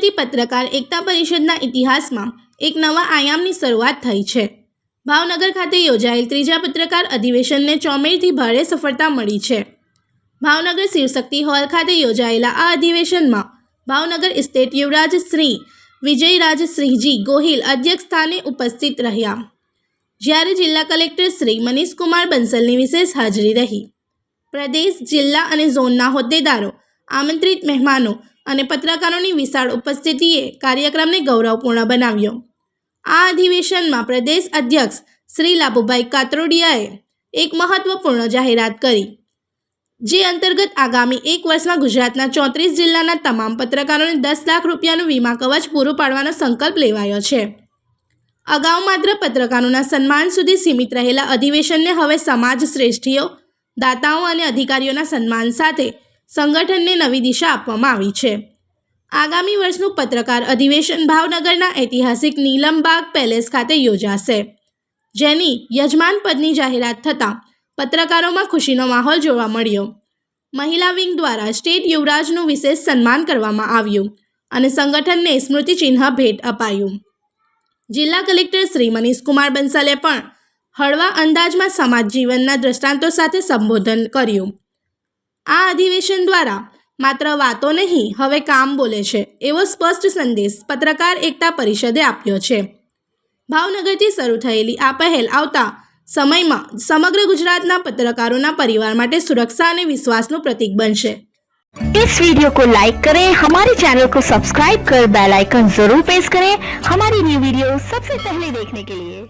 આજથી પત્રકાર એકતા પરિષદના ઇતિહાસમાં એક નવા આયામની શરૂઆત થઈ છે। ભાવનગર ખાતે યોજાયેલ ત્રીજા પત્રકાર અધિવેશનને ચોમેરથી ભારે સફળતા મળી છે। ભાવનગર શિવશક્તિ હોલ ખાતે યોજાયેલા આ અધિવેશનમાં ભાવનગર સ્ટેટ યુવરાજ શ્રી વિજયરાજસિંહજી ગોહિલ અધ્યક્ષ સ્થાને ઉપસ્થિત રહ્યા, જ્યારે જિલ્લા કલેક્ટર શ્રી મનીષકુમાર બંસલની વિશેષ હાજરી રહી। પ્રદેશ, જિલ્લા અને ઝોનના હોદ્દેદારો, આમંત્રિત મહેમાનો અને પત્રકારોની વિશાળ ઉપસ્થિતિએ કાર્યક્રમને ગૌરવપૂર્ણ બનાવ્યો। આ અધિવેશનમાં પ્રદેશ અધ્યક્ષ શ્રી લાભુભાઈ કાતરોડિયાએ એક મહત્વપૂર્ણ જાહેરાત કરી, જે અંતર્ગત આગામી એક વર્ષમાં ગુજરાતના 34 જિલ્લાના તમામ પત્રકારોને 10 લાખ રૂપિયાનું વીમા કવચ પૂરું પાડવાનો સંકલ્પ લેવાયો છે। અગાઉ માત્ર પત્રકારોના સન્માન સુધી સીમિત રહેલા અધિવેશનને હવે સમાજ શ્રેષ્ઠીઓ, દાતાઓ અને અધિકારીઓના સન્માન સાથે સંગઠનને નવી દિશા આપવામાં આવી છે। આગામી વર્ષનું પત્રકાર અધિવેશન ભાવનગરના ઐતિહાસિક નીલમબાગ પેલેસ ખાતે યોજાશે, જેની યજમાન પદની જાહેરાત થતાં પત્રકારોમાં ખુશીનો માહોલ જોવા મળ્યો। મહિલા વિંગ દ્વારા સ્ટેટ યુવરાજનું વિશેષ સન્માન કરવામાં આવ્યું અને સંગઠનને સ્મૃતિચિહ્ન ભેટ અપાયું। જિલ્લા કલેક્ટર શ્રી મનીષકુમાર બંસલે પણ હળવા અંદાજમાં સમાજ જીવનના દ્રષ્ટાંતો સાથે સંબોધન કર્યું। આ અધિવેશન દ્વારા માત્ર વાતો નહીં, હવે કામ બોલે છે એવો સ્પષ્ટ સંદેશ પત્રકાર એકતા પરિષદે આપ્યો છે। ભાવનગરથી શરૂ થયેલી આ પહેલ આવતા સમયમાં સમગ્ર ગુજરાતના પत्रकारों परिवार માટે सुरक्षा और विश्वासનું प्रतीक बनશે। इस वीडियो को लाइक करें, हमारे चैनल को सब्सक्राइब कर बेल आइकन जरूर प्रेस करें हमारी न्यू वीडियो सबसे पहले देखने के लिए।